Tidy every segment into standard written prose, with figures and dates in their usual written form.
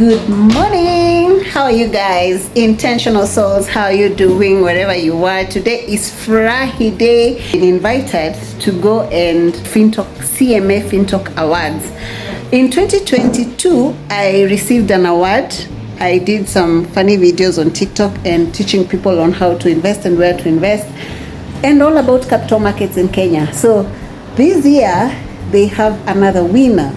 Good morning. How are you guys? Intentional souls, how are you doing wherever you are? Today is Friday. Been invited to go and Fintok CMA Fintok Awards. In 2022, I received an award. I did some funny videos on TikTok and teaching people on how to invest and where to invest and all about capital markets in Kenya. So this year they have another winner.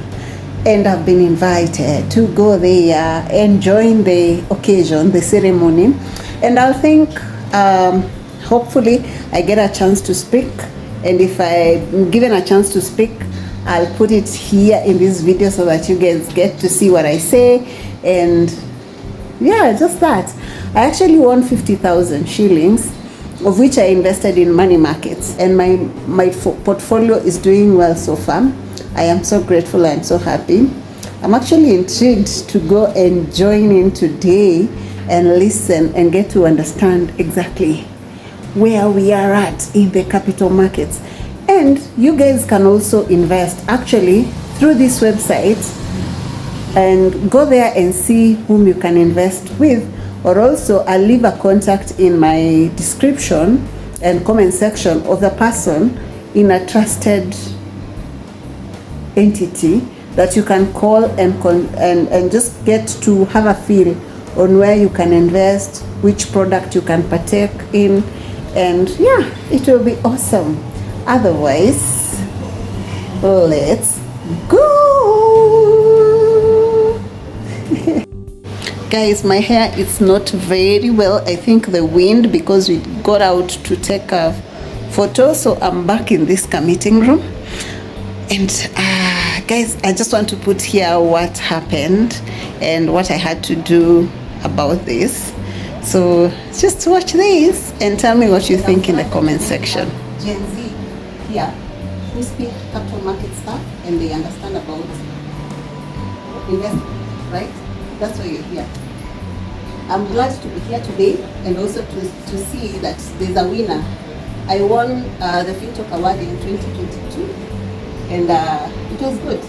And I've been invited to go there and join the occasion, the ceremony. And I think hopefully I get a chance to speak. And if I'm given a chance to speak, I'll put it here in this video so that you guys get to see what I say. And yeah, just that. I actually won 50,000 shillings, of which I invested in money markets. And my portfolio is doing well so far. I am so grateful, I'm so happy. I'm actually intrigued to go and join in today and listen and get to understand exactly where we are at in the capital markets. And you guys can also invest actually through this website and go there and see whom you can invest with. Or also I'll leave a contact in my description and comment section of the person in a trusted entity that you can call and just get to have a feel on where you can invest, which product you can partake in, and yeah, it will be awesome. Otherwise, let's go. Guys, my hair is not very well. I think the wind, because we got out to take a photo, so I'm back in this meeting room. And guys, I just want to put here what happened and what I had to do about this. So just watch this and tell me what you think in the comment section. Gen Z here, who speak capital market stuff and they understand about investment, right? That's why you're here. I'm glad to be here today and also to see that there's a winner. I won the Fintok Award in 2022. And it was good.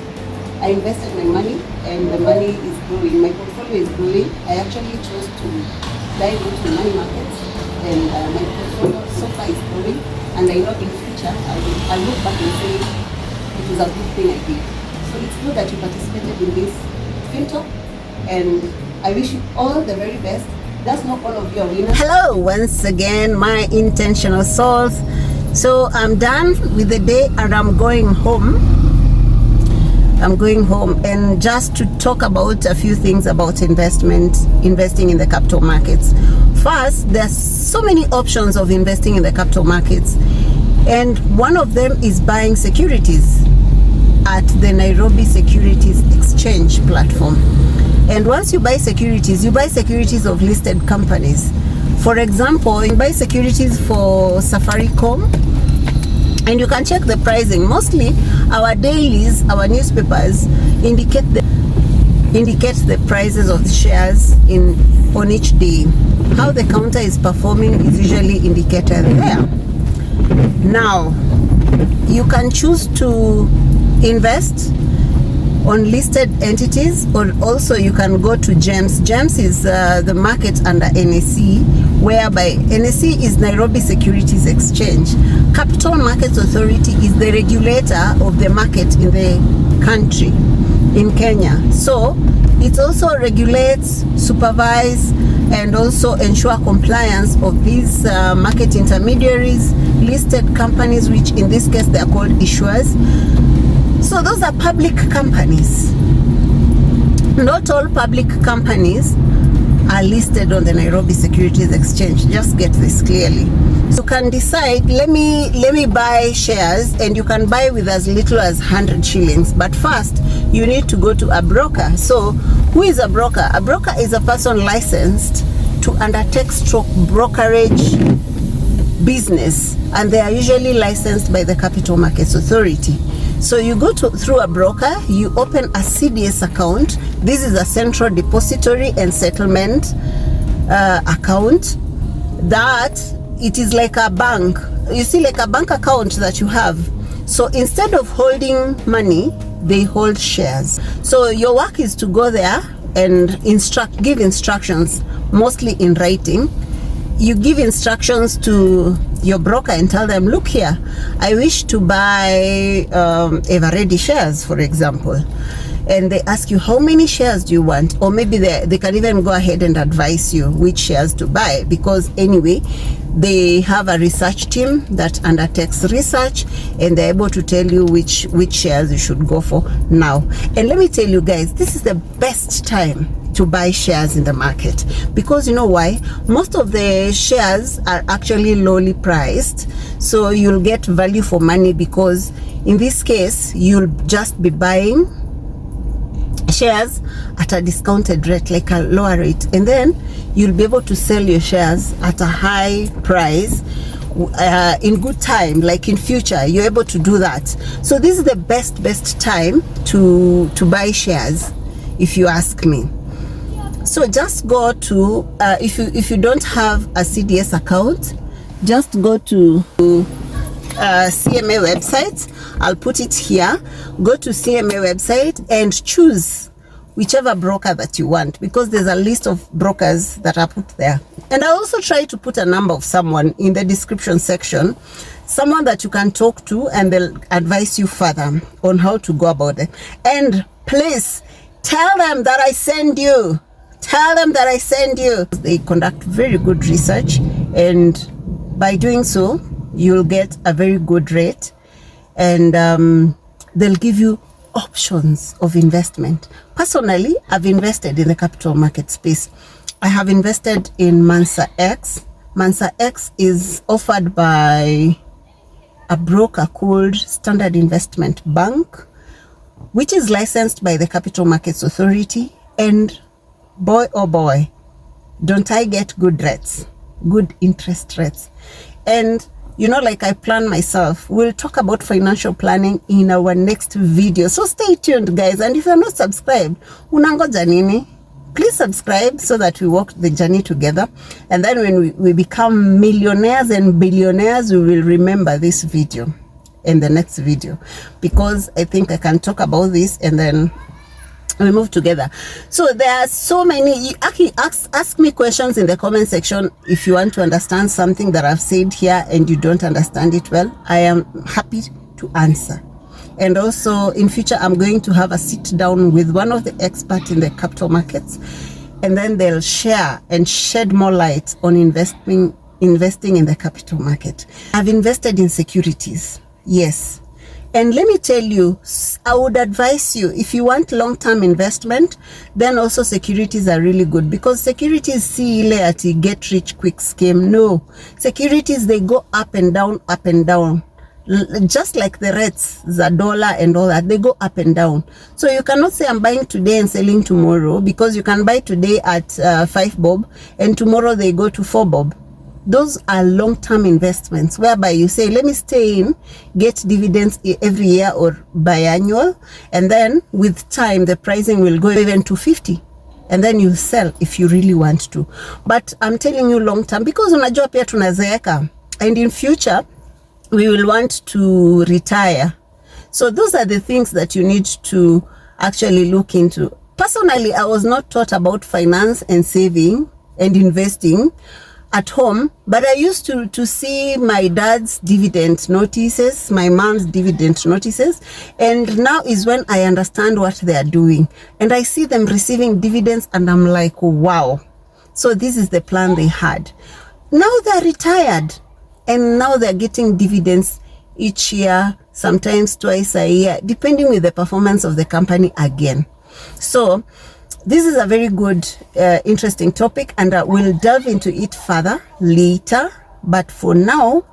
I invested my money and the money is growing. My portfolio is growing. I actually chose to dive into money markets and my portfolio so far is growing. And I know in future I'll look back and say it was a good thing I did. So it's good that you participated in this Fintok and I wish you all the very best. That's not all of your winners. Hello once again, my intentional souls. So I'm done with the day and I'm going home. And just to talk about a few things about investing in the capital markets. First, there's so many options of investing in the capital markets. And one of them is buying securities at the Nairobi Securities Exchange platform. And once you buy securities of listed companies. For example, you buy securities for Safaricom and you can check the pricing. Mostly our dailies, our newspapers indicate the prices of shares on each day. How the counter is performing is usually indicated there. Now, you can choose to invest on listed entities, or also you can go to GEMS. GEMS is the market under NSE, whereby NSE is Nairobi Securities Exchange. Capital Markets Authority is the regulator of the market in the country, in Kenya. So it also regulates, supervise, and also ensure compliance of these market intermediaries, listed companies, which in this case they are called issuers. So those are public companies. Not all public companies are listed on the Nairobi Securities Exchange. Just get this clearly. So you can decide, let me buy shares, and you can buy with as little as 100 shillings. But first, you need to go to a broker. So who is a broker? A broker is a person licensed to undertake brokerage business, and they are usually licensed by the Capital Markets Authority. So you go through a broker, you open a CDS account. This is a Central Depository and Settlement account. That it is like a bank. You see, like a bank account that you have. So instead of holding money, they hold shares. So your work is to go there, and give instructions, mostly in writing. You give instructions to your broker and tell them, look here, I wish to buy Everready shares, for example. And they ask you, how many shares do you want? Or maybe they can even go ahead and advise you which shares to buy, because anyway, they have a research team that undertakes research, and they're able to tell you which shares you should go for now. And let me tell you guys, this is the best time to buy shares in the market, because you know why? Most of the shares are actually lowly priced, so you'll get value for money, because in this case you'll just be buying shares at a discounted rate, like a lower rate, and then you'll be able to sell your shares at a high price in good time, like in future you're able to do that. So this is the best time to buy shares, if you ask me. So just go to if you don't have a CDS account, just go to CMA website. I'll put it here. Go to CMA website and choose whichever broker that you want, because there's a list of brokers that are put there. And I also try to put a number of someone in the description section, someone that you can talk to, and they'll advise you further on how to go about it. And please tell them that I send you. Tell them that I send you. They conduct very good research, and by doing so, you'll get a very good rate, and they'll give you options of investment. Personally, I've invested in the capital market space. I have invested in Mansa X. Mansa X is offered by a broker called Standard Investment Bank, which is licensed by the Capital Markets Authority, and boy oh boy, don't I get good rates, good interest rates. And you know, like I plan myself, we'll talk about financial planning in our next video, so stay tuned guys. And if you're not subscribed, unangoja nini? Please subscribe so that we walk the journey together, and then when we become millionaires and billionaires, we will remember this video in the next video, because I think I can talk about this and then we move together. So there are so many. You actually ask me questions in the comment section if you want to understand something that I've said here and you don't understand it well. I am happy to answer. And also in future, I'm going to have a sit down with one of the experts in the capital markets, and then they'll share and shed more light on investing in the capital market. I've invested in securities, yes. And let me tell you, I would advise you, if you want long-term investment, then also securities are really good, because securities see later get rich quick scheme. No, securities, they go up and down, just like the rates, the dollar and all that, they go up and down. So you cannot say I'm buying today and selling tomorrow, because you can buy today at 5 bob and tomorrow they go to 4 bob. Those are long-term investments whereby you say, let me stay in, get dividends every year or biannual, and then with time the pricing will go even to 50, and then you sell if you really want to. But I'm telling you long-term, because unajua pia tunazeeka, and in future we will want to retire. So those are the things that you need to actually look into. Personally, I was not taught about finance and saving and investing at home, but I used to see my dad's dividend notices, my mom's dividend notices, and now is when I understand what they are doing, and I see them receiving dividends, and I'm like, wow. So this is the plan they had. Now they're retired, and now they're getting dividends each year, sometimes twice a year, depending with the performance of the company again. So this is a very good, interesting topic, and we'll delve into it further later. But for now,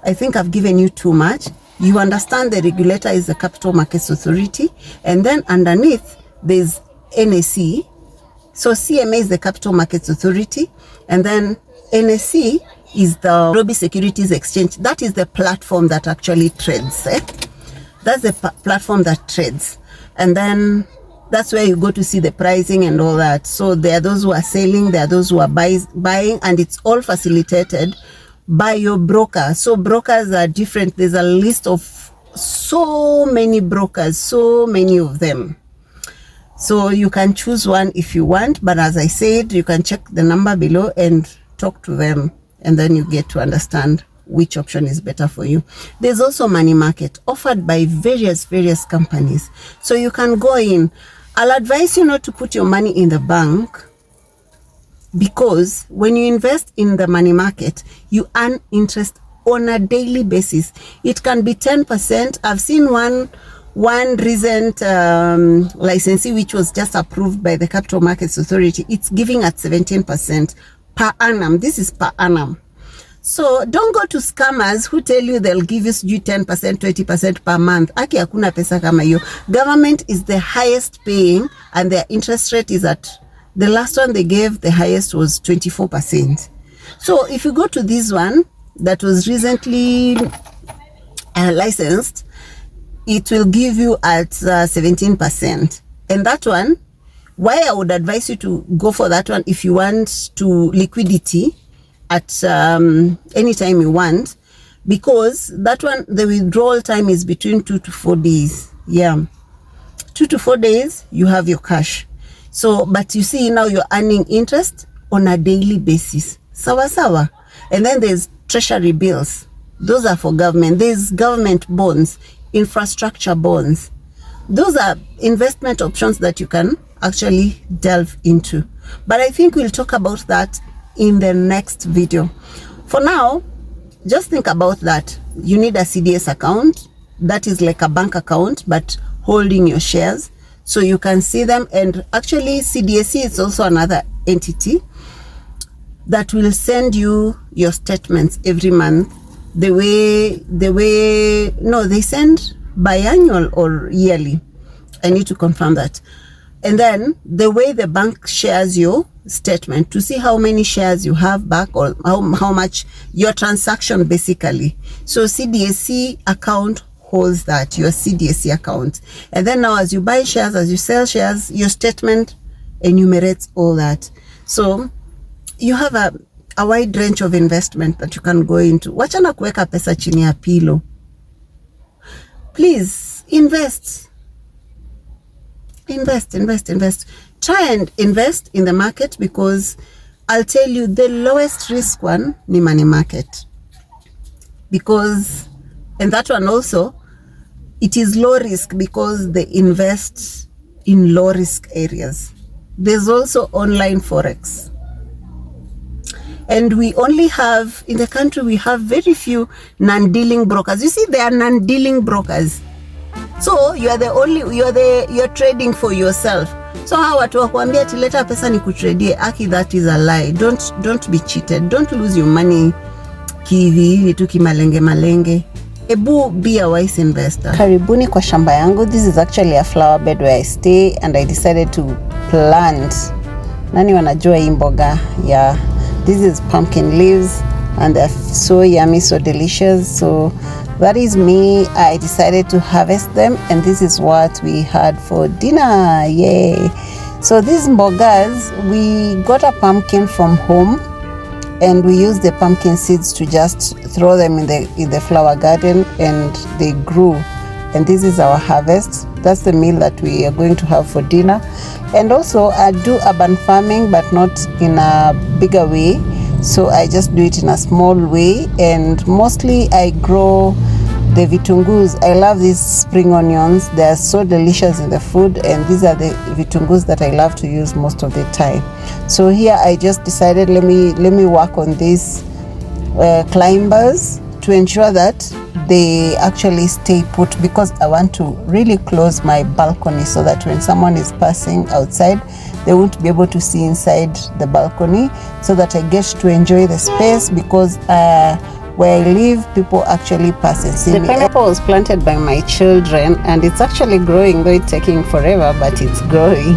I think I've given you too much. You understand the regulator is the Capital Markets Authority, and then underneath there's NSE. So CMA is the Capital Markets Authority, and then NSE is the Nairobi Securities Exchange. That is the platform that actually trades. That's the platform that trades, and then that's where you go to see the pricing and all that. So there are those who are selling, there are those who are buying, and it's all facilitated by your broker. So brokers are different. There's a list of so many brokers, so many of them. So you can choose one if you want, but as I said, you can check the number below and talk to them, and then you get to understand which option is better for you. There's also money market offered by various companies. So you can go in. I'll advise you not to put your money in the bank, because when you invest in the money market, you earn interest on a daily basis. It can be 10%. I've seen one recent licensee which was just approved by the Capital Markets Authority. It's giving at 17% per annum. This is per annum. So don't go to scammers who tell you they'll give you 10%, 20% per month. Aki hakuna pesa kama hiyo. Government is the highest paying, and their interest rate is at, the last one they gave, the highest was 24%. So if you go to this one that was recently licensed, it will give you at 17%. And that one, why I would advise you to go for that one if you want to liquidity at any time you want, because that one, the withdrawal time is between 2 to 4 days. Yeah, 2 to 4 days you have your cash. So but you see, now you're earning interest on a daily basis, sawa. And then there's treasury bills. Those are for government. There's government bonds, infrastructure bonds. Those are investment options that you can actually delve into, but I think we'll talk about that in the next video. For now, just think about that. You need a CDS account. That is like a bank account, but holding your shares so you can see them. And actually CDSC is also another entity that will send you your statements every month. They send biannual or yearly. I need to confirm that. And then the way the bank shares your statement to see how many shares you have back, or how much your transaction basically. So CDSC account holds that, your CDSC account. And then now as you buy shares, as you sell shares, your statement enumerates all that. So you have a wide range of investment that you can go into. Wachana kuweka pesa chini ya pillow. Please invest. Try and invest in the market, because I'll tell you the lowest risk one ni money market, because, and that one also, it is low risk because they invest in low risk areas. There's also online forex, and we only have in the country, we have very few non-dealing brokers. You see, they are non-dealing brokers. So you're trading for yourself. So hawa watu wakuambia ati leta pesa ni kutradie, aki, that is a lie. Don't be cheated. Don't lose your money kivi tu kimalenge. Ebu, be a wise investor. Karibuni kwa shamba yangu. This is actually a flower bed where I stay, and I decided to plant. Nani wanajua hii mboga? Yeah, this is pumpkin leaves, and they're so yummy, so delicious. So that is me. I decided to harvest them, and this is what we had for dinner. Yay! So these mbogas, we got a pumpkin from home, and we used the pumpkin seeds to just throw them in the flower garden, and they grew. And this is our harvest. That's the meal that we are going to have for dinner. And also I do urban farming, but not in a bigger way. So I just do it in a small way, and mostly I grow the vitungus. I love these spring onions. They are so delicious in the food, and these are the vitungus that I love to use most of the time. So here I just decided, let me work on these climbers to ensure that they actually stay put, because I want to really close my balcony so that when someone is passing outside, they won't be able to see inside the balcony, so that I get to enjoy the space, because where I live, people actually pass and see me. The pineapple was planted by my children, and it's actually growing, though it's taking forever, but it's growing.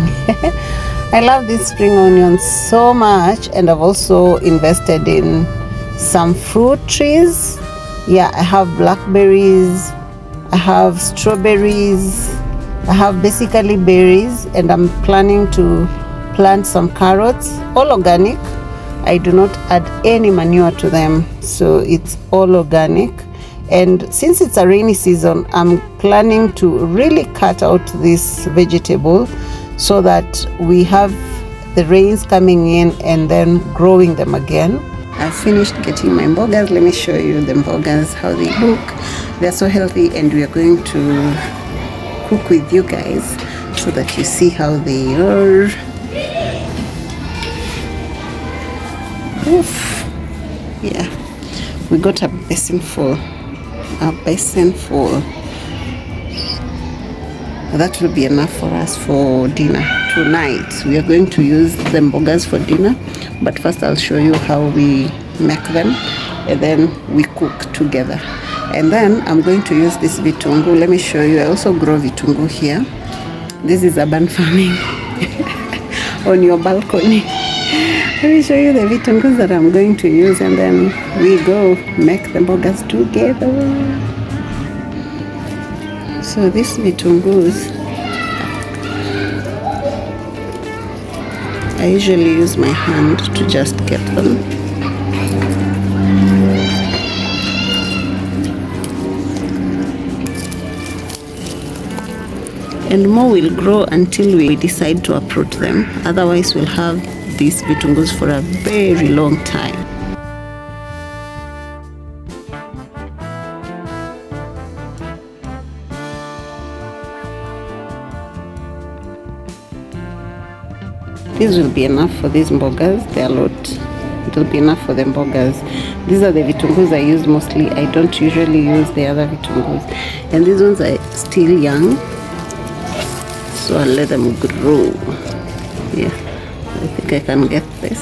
I love these spring onions so much, and I've also invested in some fruit trees. Yeah, I have blackberries, I have strawberries, I have basically berries, and I'm planning to plant some carrots, all organic. I do not add any manure to them, so it's all organic. And since it's a rainy season, I'm planning to really cut out this vegetable so that we have the rains coming in and then growing them again. I've finished getting my mbogas. Let me show you the mbogas, how they look. They're so healthy, and we are going to cook with you guys so that you see how they are. Oof. Yeah, we got a basin full. That will be enough for us for dinner tonight. We are going to use the mbogas for dinner, but first I'll show you how we make them, and then we cook together. And then I'm going to use this vitungu. Let me show you. I also grow vitungu here. This is urban farming on your balcony. Let me show you the vitungus that I'm going to use, and then we go make the mbogas together. So these vitungus, I usually use my hand to just get them. And more will grow until we decide to uproot them. Otherwise, we'll have these vitungus for a very long time. This will be enough for these mbogas. They're a lot. It will be enough for the mbogas. These are the vitungus I use mostly. I don't usually use the other vitungus. And these ones are still young, so I'll let them grow. Yeah, I think I can get this.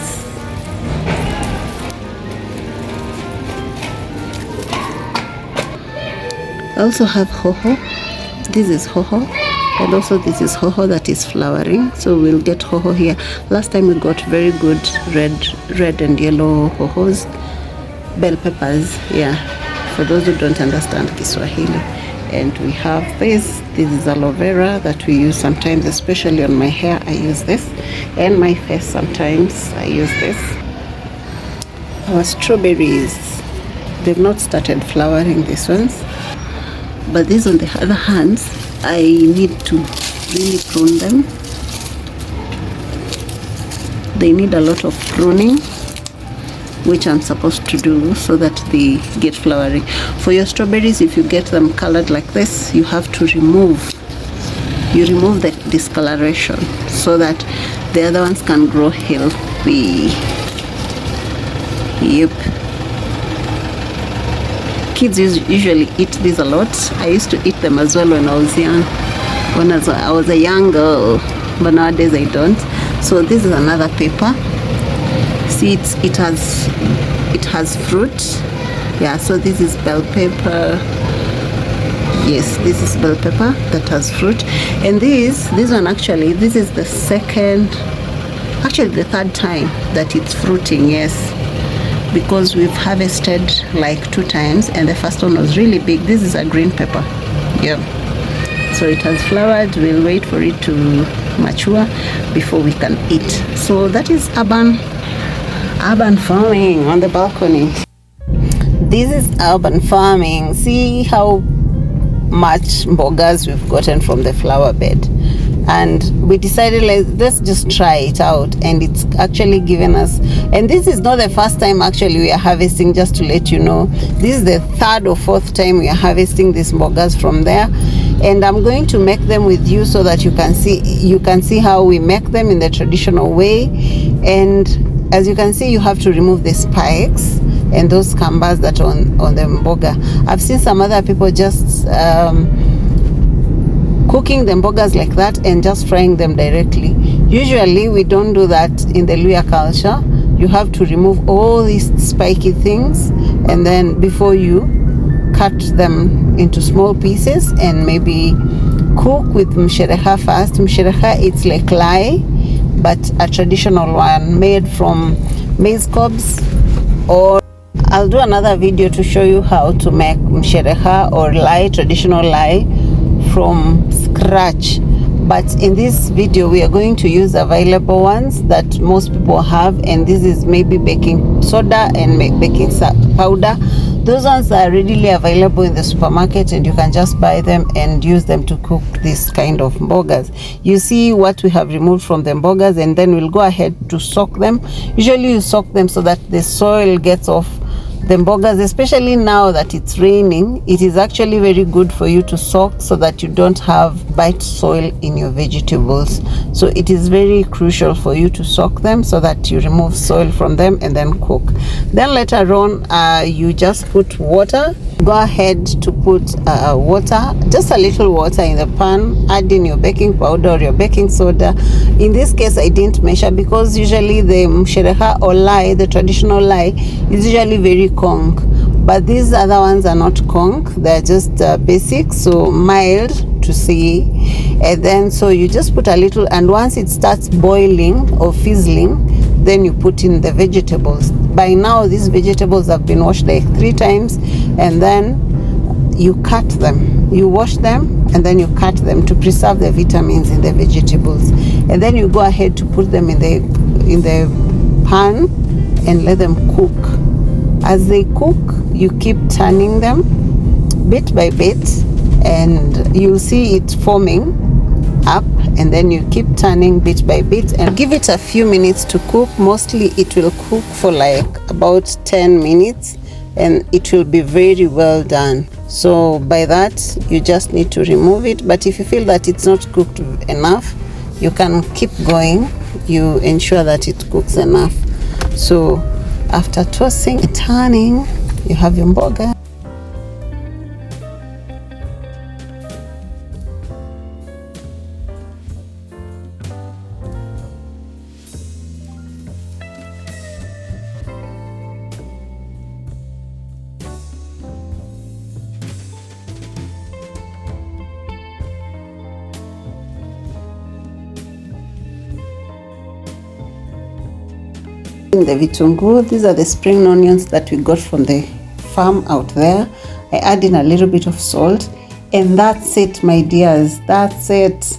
I also have hoho. This is hoho, and also this is hoho that is flowering, so we'll get hoho here. Last time we got very good red and yellow hohos, bell peppers, yeah, for those who don't understand Kiswahili. And we have this is aloe vera that we use sometimes, especially on my hair. I use this, and my face sometimes I use this. Our strawberries, they've not started flowering, these ones, but these on the other hand, I need to really prune them. They need a lot of pruning, which I'm supposed to do so that they get flowering. For your strawberries, if you get them colored like this, you have to remove the discoloration so that the other ones can grow healthy. Yep. Kids usually eat these a lot. I used to eat them as well when I was young, when I was a young girl, but nowadays I don't. So this is another pepper. See, it has fruit. Yeah, so this is bell pepper. Yes, this is bell pepper that has fruit. And this one, actually, this is the third time that it's fruiting. Yes, because we've harvested like 2 times, and the first one was really big. This is a green pepper. Yeah, so it has flowered. We'll wait for it to mature before we can eat. So that is urban farming on the balcony. This is urban farming. See how much mbogas we've gotten from the flower bed, and we decided let's just try it out, and it's actually given us, and this is not the first time actually we are harvesting, just to let you know. This is the 3rd or 4th time we are harvesting these mbogas from there, and I'm going to make them with you so that you can see how we make them in the traditional way. And as you can see, you have to remove the spikes and those cambers that are on the mboga. I've seen some other people just cooking the mbogas like that and just frying them directly. Usually we don't do that in the Luya culture. You have to remove all these spiky things, and then before you cut them into small pieces and maybe cook with mshereha first. Mshereha, it's like lai, but a traditional one made from maize cobs. Or I'll do another video to show you how to make mshereha or lai, traditional lai, from scratch. But in this video we are going to use available ones that most people have, and this is maybe baking soda and baking powder Those ones are readily available in the supermarket, and you can just buy them and use them to cook this kind of mbogas. You see what we have removed from the mbogas, and then we'll go ahead to soak them. Usually you soak them so that the soil gets off the mbogas, especially now that it's raining. It is actually very good for you to soak so that you don't have bite soil in your vegetables. So it is very crucial for you to soak them so that you remove soil from them and then cook. Then later on, you just put water. Go ahead to put water, just a little water in the pan. Add in your baking powder or your baking soda. In this case, I didn't measure because usually the mshereha or lai, the traditional lai, is usually very conk, but these other ones are not conk. They're just basic, so mild to see. And then so you just put a little, and once it starts boiling or fizzling, then you put in the vegetables. By now these vegetables have been washed like 3 times, and then you cut them. You wash them and then you cut them to preserve the vitamins in the vegetables. And then you go ahead to put them in the pan and let them cook. As they cook, you keep turning them bit by bit, and you'll see it forming up, and then you keep turning bit by bit and give it a few minutes to cook. Mostly it will cook for like about 10 minutes, and it will be very well done. So by that, you just need to remove it. But if you feel that it's not cooked enough, you can keep going. You ensure that it cooks enough. So after tossing and turning, you have your mboga. The vitungu, these are the spring onions that we got from the farm out there. I add in a little bit of salt, and that's it, my dears. That's it.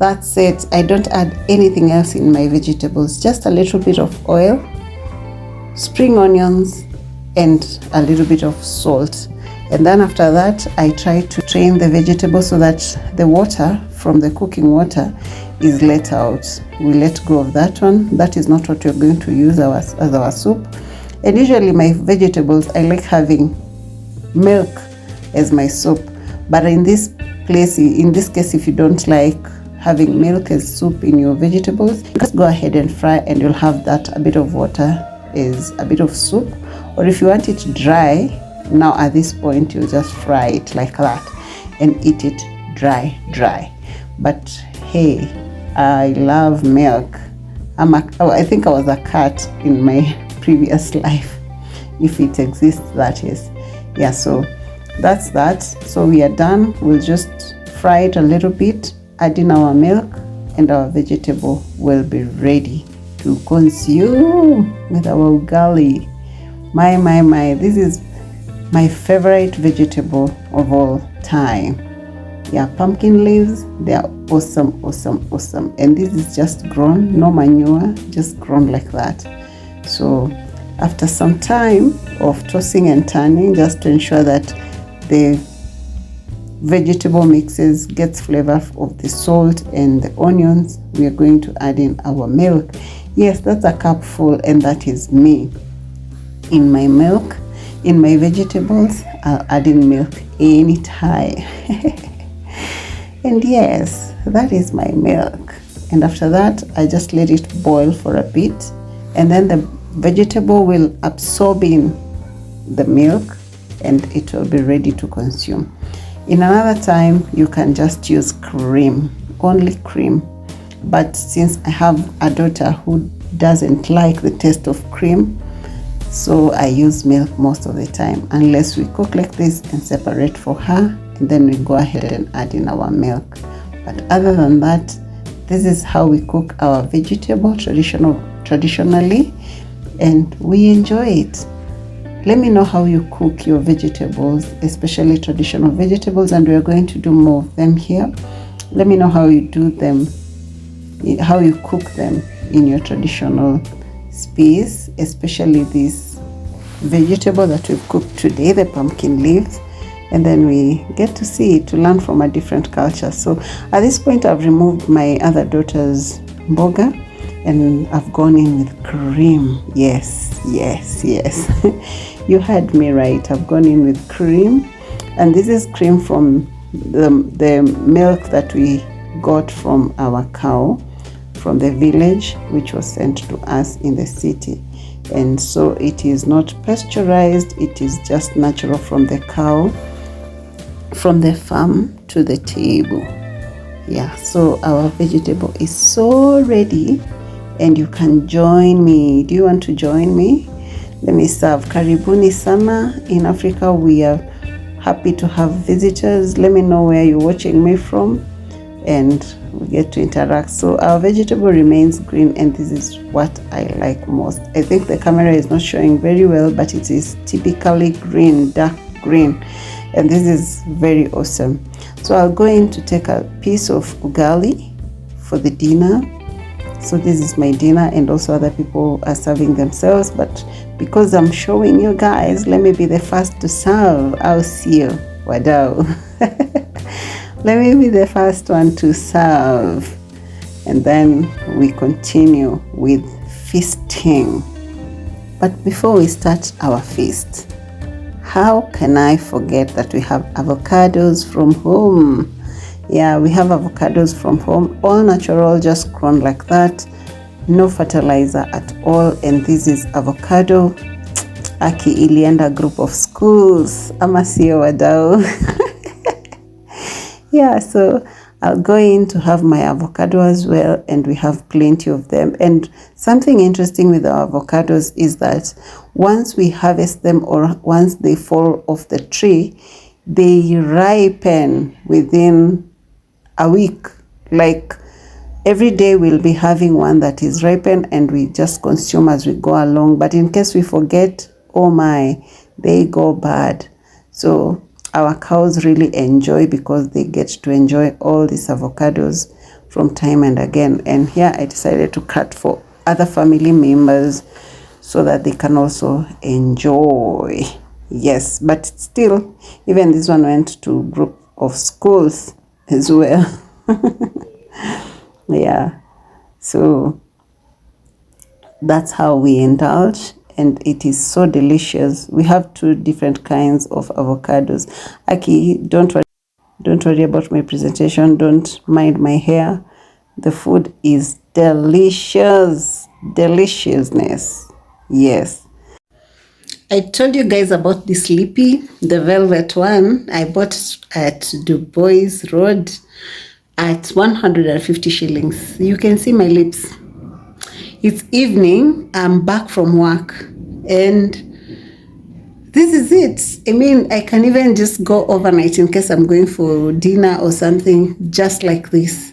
I don't add anything else in my vegetables. Just a little bit of oil, spring onions, and a little bit of salt. And then after that, I try to drain the vegetables so that the water from the cooking water is let out. We let go of that one. That is not what we're going to use as our soup. And usually my vegetables, I like having milk as my soup. But in this case, if you don't like having milk as soup in your vegetables, just go ahead and fry, and you'll have that a bit of water is a bit of soup. Or if you want it dry, now at this point you just fry it like that and eat it dry. But hey, I love milk. I think I was a cat in my previous life, if it exists, that is. Yeah, so that's that. So we are done. We'll just fry it a little bit, add in our milk, and our vegetable will be ready to consume with our ugali. My, this is my favorite vegetable of all time. Yeah, pumpkin leaves, they are awesome. And this is just grown, no manure, just grown like that. So after some time of tossing and turning, just to ensure that the vegetable mixes gets flavor of the salt and the onions, we are going to add in our milk. Yes, that's a cup full, and that is me. In my milk, in my vegetables, I'll add in milk anytime. And yes, that is my milk. And after that, I just let it boil for a bit, and then the vegetable will absorb in the milk, and it will be ready to consume. In another time, you can just use cream, only cream. But since I have a daughter who doesn't like the taste of cream, so I use milk most of the time, unless we cook like this and separate for her, and then we go ahead and add in our milk. But other than that, this is how we cook our vegetable traditionally, and we enjoy it. Let me know how you cook your vegetables, especially traditional vegetables, and we're going to do more of them here. Let me know how you do them, how you cook them in your traditional space, especially this vegetable that we've cooked today, the pumpkin leaves, and then we get to see, to learn from a different culture. So at this point, I've removed my other daughter's mboga, and I've gone in with cream. Yes, yes, yes. You heard me right. I've gone in with cream, and this is cream from the milk that we got from our cow from the village, which was sent to us in the city. And so it is not pasteurized, it is just natural from the cow, from the farm to the table. Yeah, so our vegetable is so ready, and you can join me. Do you want to join me? Let me serve. Karibuni sana. In Africa, we are happy to have visitors. Let me know where you're watching me from, and we get to interact. So our vegetable remains green, and this is what I like most. I think the camera is not showing very well, but it is typically green, dark green, and this is very awesome. So I'll go in to take a piece of ugali for the dinner. So this is my dinner, and also other people are serving themselves, but because I'm showing you guys, let me be the first to serve. I'll see you. Wadao. Let me be the first one to serve, and then we continue with feasting. But before we start our feast, how can I forget that we have avocados from home? Yeah, we have avocados from home, all natural, just grown like that, no fertilizer at all. And this is avocado. Aki ilienda group of schools, ama sio wadau. Yeah, so I'll go in to have my avocado as well, and we have plenty of them. And something interesting with our avocados is that once we harvest them, or once they fall off the tree, they ripen within a week. Like every day we'll be having one that is ripened, and we just consume as we go along. But in case we forget, oh my, they go bad. So our cows really enjoy, because they get to enjoy all these avocados from time and again. And here I decided to cut for other family members so that they can also enjoy. Yes, but still, even this one went to a group of schools as well. Yeah, so that's how we indulge, and it is so delicious. We have 2 different kinds of avocados. Aki, don't worry about my presentation, don't mind my hair. The food is delicious. Deliciousness. Yes, I told you guys about this Sleepy, the velvet one. I bought at Du Bois Road at 150 shillings. You can see my lips. It's evening, I'm back from work, and this is it. I mean, I can even just go overnight in case I'm going for dinner or something, just like this.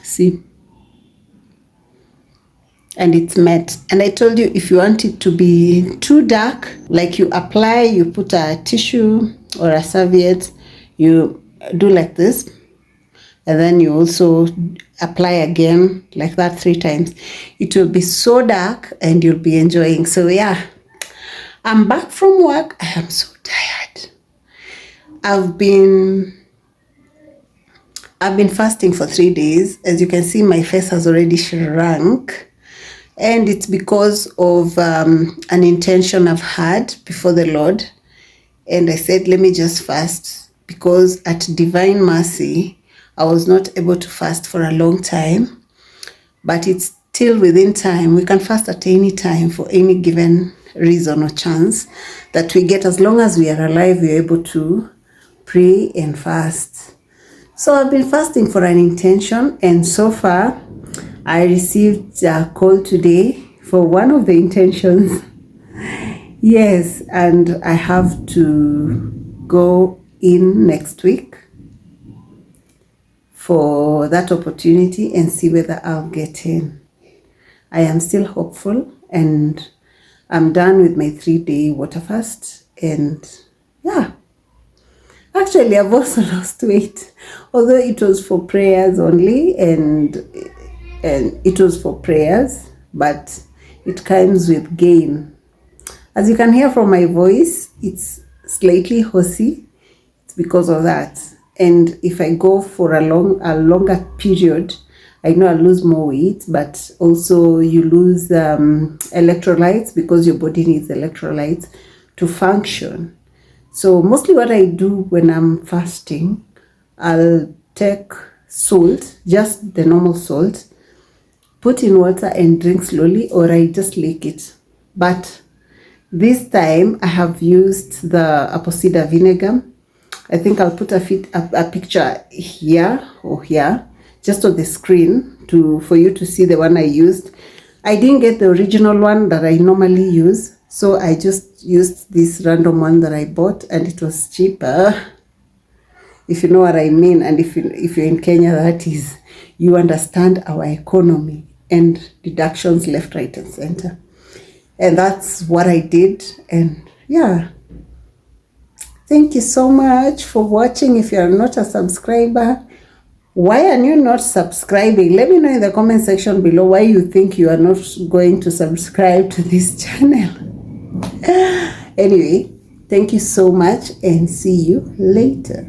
See? And it's matte. And I told you, if you want it to be too dark, like you apply, you put a tissue or a serviette, you do like this, and then you also apply again like that 3 times. It will be so dark, and you'll be enjoying. So yeah, I'm back from work. I am so tired. I've been fasting for 3 days. As you can see, my face has already shrunk, and it's because of an intention I've had before the Lord. And I said, let me just fast, because at Divine Mercy, I was not able to fast for a long time, but it's still within time. We can fast at any time for any given reason or chance that we get. As long as we are alive, we are able to pray and fast. So I've been fasting for an intention, and so far I received a call today for one of the intentions. Yes, and I have to go in next week for that opportunity and see whether I'll get in. I am still hopeful, and I'm done with my 3-day water fast. And yeah, actually I've also lost weight, although it was for prayers only, and it was for prayers, but it comes with gain. As you can hear from my voice, it's slightly hoarse. It's because of that. And if I go for a longer period, I know I lose more weight, but also you lose electrolytes, because your body needs electrolytes to function. So mostly what I do when I'm fasting, I'll take salt, just the normal salt, put in water and drink slowly, or I just lick it. But this time I have used the apple cider vinegar. I think I'll put a picture here or here, just on the screen, for you to see the one I used. I didn't get the original one that I normally use, so I just used this random one that I bought, and it was cheaper, if you know what I mean. And if you're in Kenya, that is, you understand our economy and deductions left, right, and center. And that's what I did. And yeah, thank you so much for watching. If you are not a subscriber, why are you not subscribing? Let me know in the comment section below why you think you are not going to subscribe to this channel. Anyway, thank you so much, and see you later.